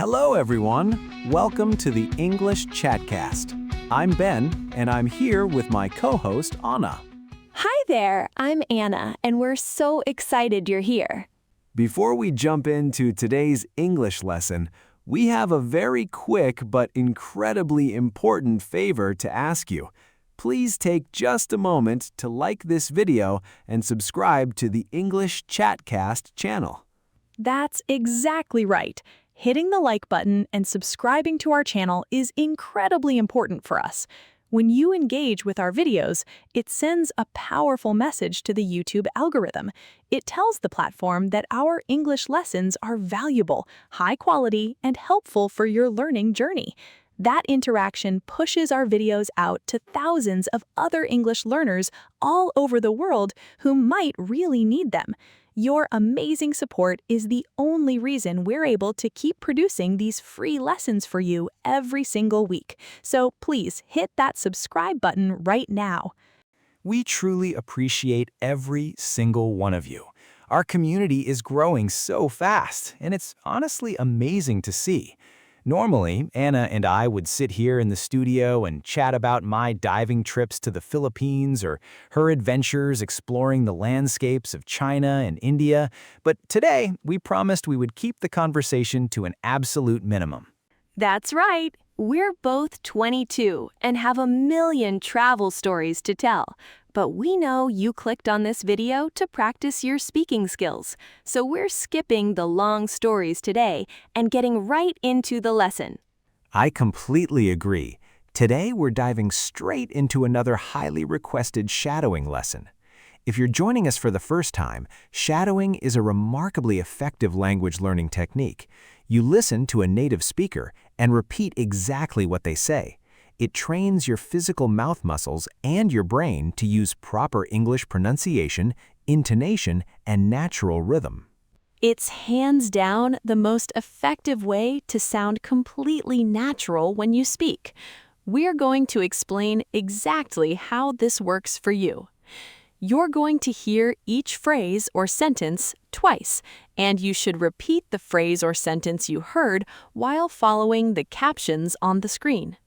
Hello, everyone. Welcome to the English Chatcast. I'm Ben, and I'm here with my co-host, Anna. Hi there, I'm Anna, and we're so excited you're here. Before we jump into today's English lesson, we have a very quick but incredibly important favor to ask you. Please take just a moment to like this video and subscribe to the English Chatcast channel. That's exactly right. Hitting the like button and subscribing to our channel is incredibly important for us. When you engage with our videos, it sends a powerful message to the YouTube algorithm. It tells the platform that our English lessons are valuable, high quality, and helpful for your learning journey. That interaction pushes our videos out to thousands of other English learners all over the world who might really need them. Your amazing support is the only reason we're able to keep producing these free lessons for you every single week. So please hit that subscribe button right now. We truly appreciate every single one of you. Our community is growing so fast, and it's honestly amazing to see. Normally, Anna and I would sit here in the studio and chat about my diving trips to the Philippines or her adventures exploring the landscapes of China and India, but today we promised we would keep the conversation to an absolute minimum. That's right. We're both 22 and have a million travel stories to tell. But we know you clicked on this video to practice your speaking skills, so we're skipping the long stories today and getting right into the lesson. I completely agree. Today we're diving straight into another highly requested shadowing lesson. If you're joining us for the first time, shadowing is a remarkably effective language learning technique. You listen to a native speaker and repeat exactly what they say. It trains your physical mouth muscles and your brain to use proper English pronunciation, intonation, and natural rhythm. It's hands down the most effective way to sound completely natural when you speak. We're going to explain exactly how this works for you. You're going to hear each phrase or sentence twice, and you should repeat the phrase or sentence you heard while following the captions on the screen.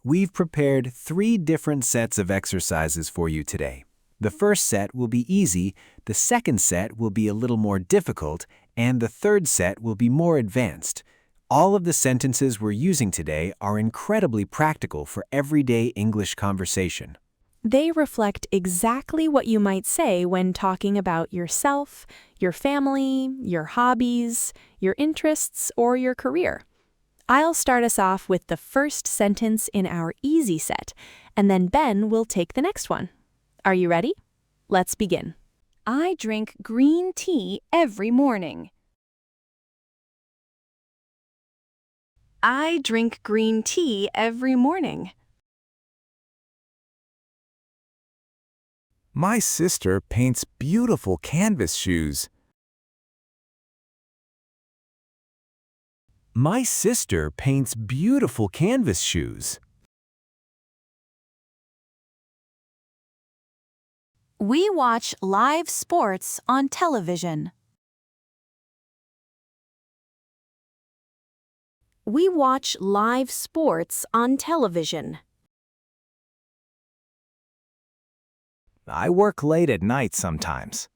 We've prepared 3 different sets of exercises for you today. The first set will be easy, the second set will be a little more difficult, and the third set will be more advanced. All of the sentences we're using today are incredibly practical for everyday English conversation. They reflect exactly what you might say when talking about yourself, your family, your hobbies, your interests, or your career. I'll start us off with the first sentence in our easy set, and then Ben will take the next one. Are you ready? Let's begin. I drink green tea every morning. I drink green tea every morning. My sister paints beautiful canvas shoes. My sister paints beautiful canvas shoes. We watch live sports on television. We watch live sports on television. I work late at night sometimes.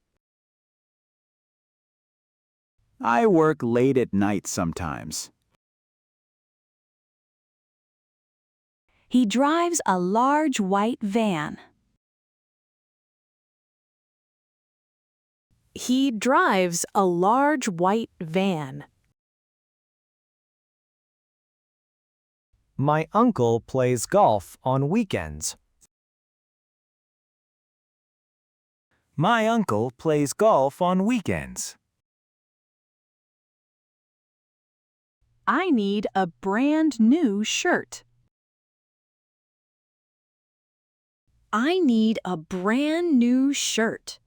I work late at night sometimes. He drives a large white van. He drives a large white van. My uncle plays golf on weekends. My uncle plays golf on weekends. I need a brand new shirt. I need a brand new shirt.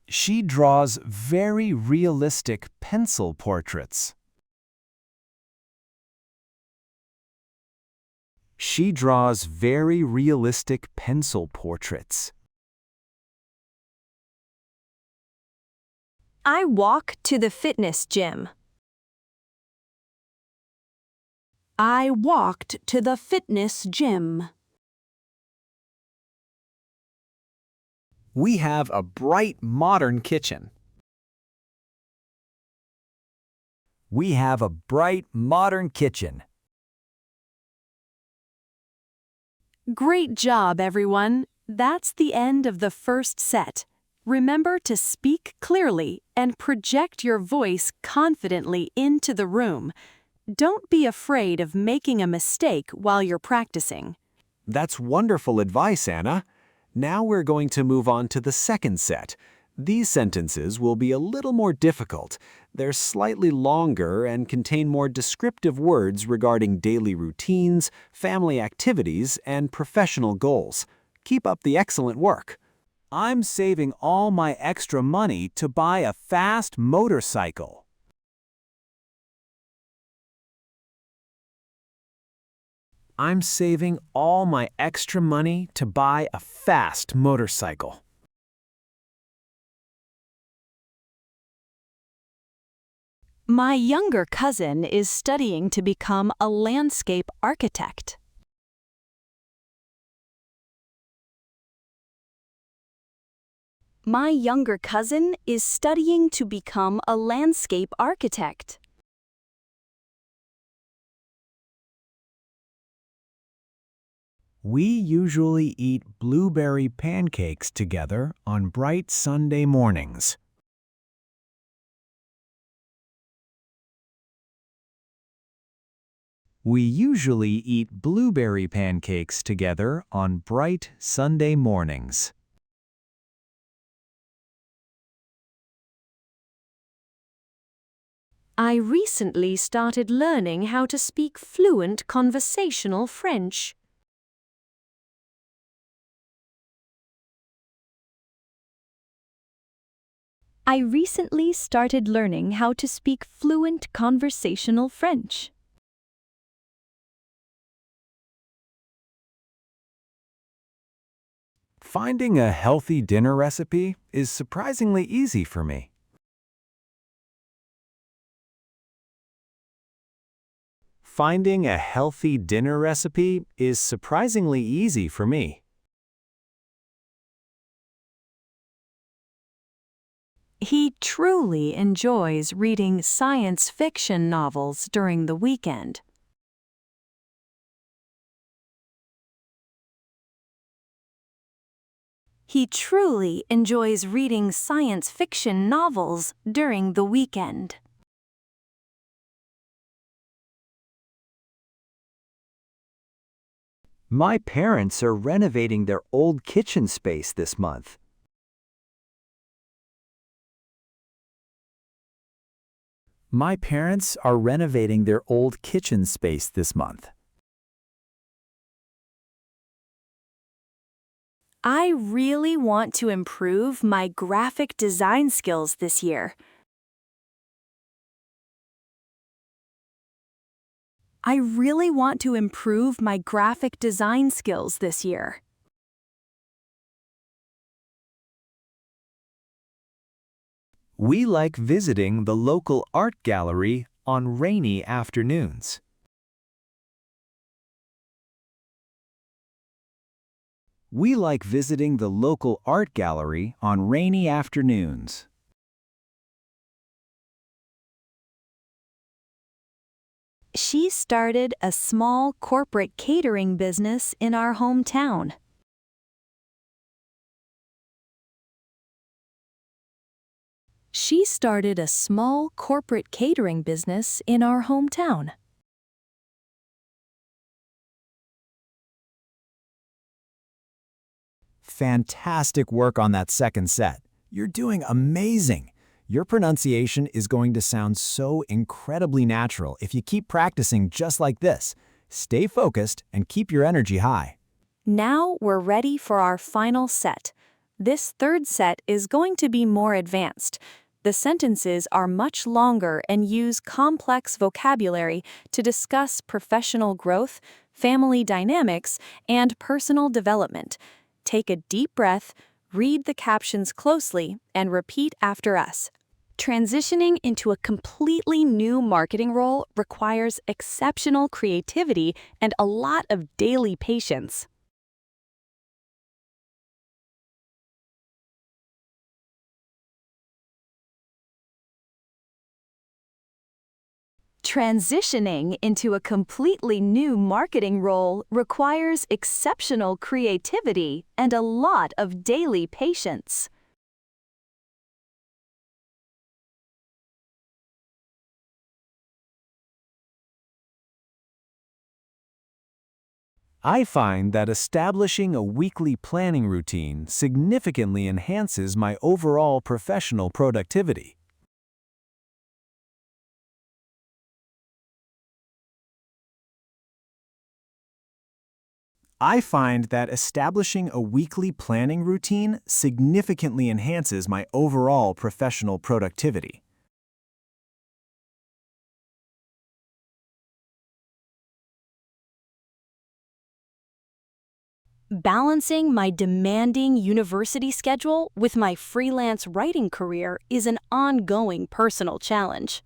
She draws very realistic pencil portraits. She draws very realistic pencil portraits. I walk to the fitness gym. I walked to the fitness gym. We have a bright, modern kitchen. We have a bright, modern kitchen. Great job, everyone. That's the end of the first set. Remember to speak clearly and project your voice confidently into the room. Don't be afraid of making a mistake while you're practicing. That's wonderful advice, Anna. Now we're going to move on to the second set. These sentences will be a little more difficult. They're slightly longer and contain more descriptive words regarding daily routines, family activities, and professional goals. Keep up the excellent work. I'm saving all my extra money to buy a fast motorcycle. I'm saving all my extra money to buy a fast motorcycle. My younger cousin is studying to become a landscape architect. My younger cousin is studying to become a landscape architect. We usually eat blueberry pancakes together on bright Sunday mornings. We usually eat blueberry pancakes together on bright Sunday mornings. I recently started learning how to speak fluent conversational French. I recently started learning how to speak fluent conversational French. Finding a healthy dinner recipe is surprisingly easy for me. Finding a healthy dinner recipe is surprisingly easy for me. He truly enjoys reading science fiction novels during the weekend. He truly enjoys reading science fiction novels during the weekend. My parents are renovating their old kitchen space this month. My parents are renovating their old kitchen space this month. I really want to improve my graphic design skills this year. I really want to improve my graphic design skills this year. We like visiting the local art gallery on rainy afternoons. We like visiting the local art gallery on rainy afternoons. She started a small corporate catering business in our hometown. She started a small corporate catering business in our hometown. Fantastic work on that second set. You're doing amazing. Your pronunciation is going to sound so incredibly natural if you keep practicing just like this. Stay focused and keep your energy high. Now we're ready for our final set. This third set is going to be more advanced. The sentences are much longer and use complex vocabulary to discuss professional growth, family dynamics, and personal development. Take a deep breath, read the captions closely, and repeat after us. Transitioning into a completely new marketing role requires exceptional creativity and a lot of daily patience. Transitioning into a completely new marketing role requires exceptional creativity and a lot of daily patience. I find that establishing a weekly planning routine significantly enhances my overall professional productivity. I find that establishing a weekly planning routine significantly enhances my overall professional productivity. Balancing my demanding university schedule with my freelance writing career is an ongoing personal challenge.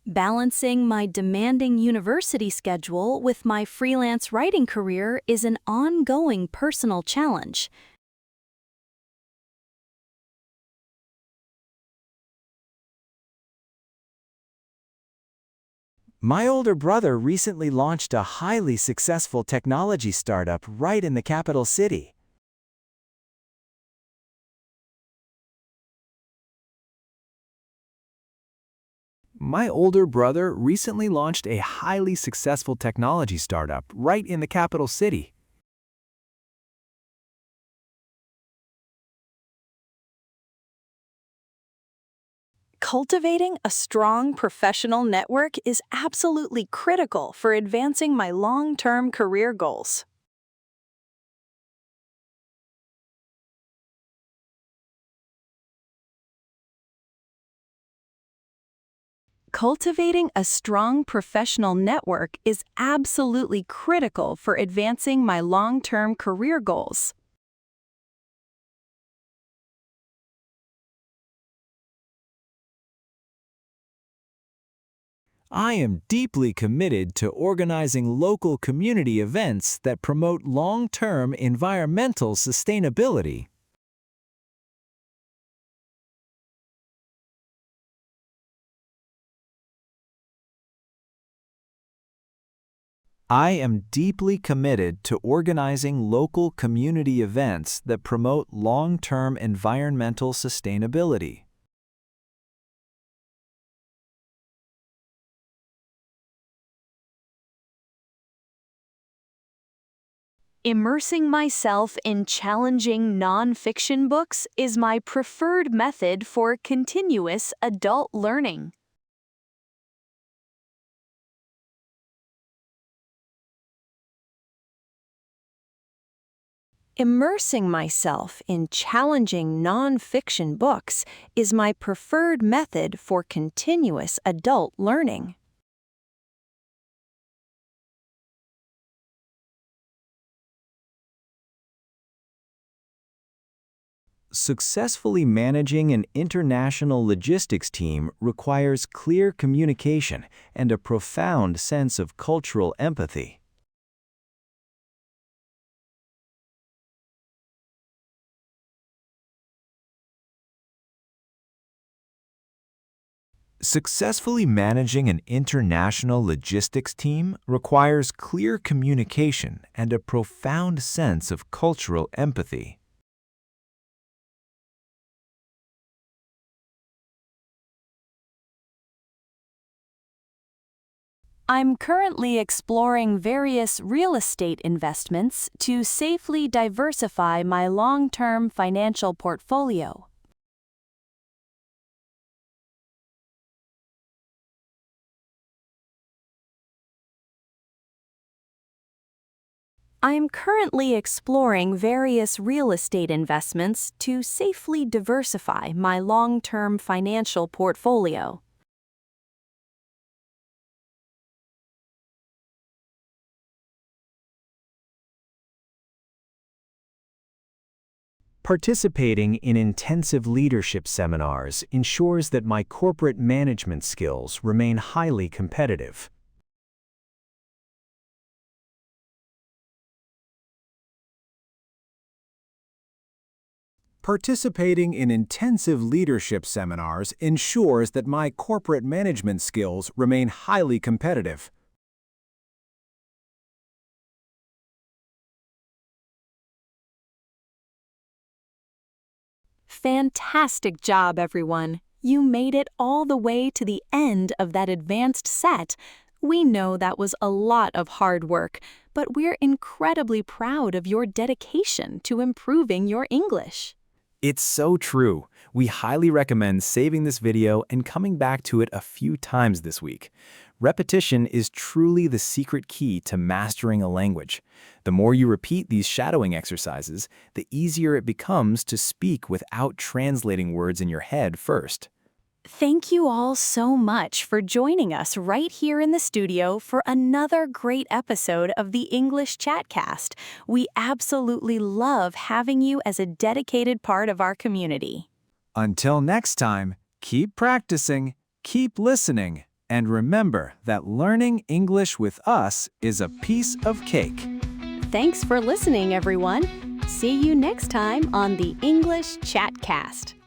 Balancing my demanding university schedule with my freelance writing career is an ongoing personal challenge. My older brother recently launched a highly successful technology startup right in the capital city. My older brother recently launched a highly successful technology startup right in the capital city. Cultivating a strong professional network is absolutely critical for advancing my long-term career goals. Cultivating a strong professional network is absolutely critical for advancing my long-term career goals. I am deeply committed to organizing local community events that promote long-term environmental sustainability. I am deeply committed to organizing local community events that promote long-term environmental sustainability. Immersing myself in challenging nonfiction books is my preferred method for continuous adult learning. Immersing myself in challenging nonfiction books is my preferred method for continuous adult learning. Successfully managing an international logistics team requires clear communication and a profound sense of cultural empathy. Successfully managing an international logistics team requires clear communication and a profound sense of cultural empathy. I'm currently exploring various real estate investments to safely diversify my long-term financial portfolio. I'm currently exploring various real estate investments to safely diversify my long-term financial portfolio. Participating in intensive leadership seminars ensures that my corporate management skills remain highly competitive. Participating in intensive leadership seminars ensures that my corporate management skills remain highly competitive. Fantastic job, everyone! You made it all the way to the end of that advanced set. We know that was a lot of hard work, but we're incredibly proud of your dedication to improving your English. It's so true. We highly recommend saving this video and coming back to it a few times this week. Repetition is truly the secret key to mastering a language. The more you repeat these shadowing exercises, the easier it becomes to speak without translating words in your head first. Thank you all so much for joining us right here in the studio for another great episode of the English Chatcast. We absolutely love having you as a dedicated part of our community. Until next time, keep practicing, keep listening, and remember that learning English with us is a piece of cake. Thanks for listening, everyone. See you next time on the English Chatcast.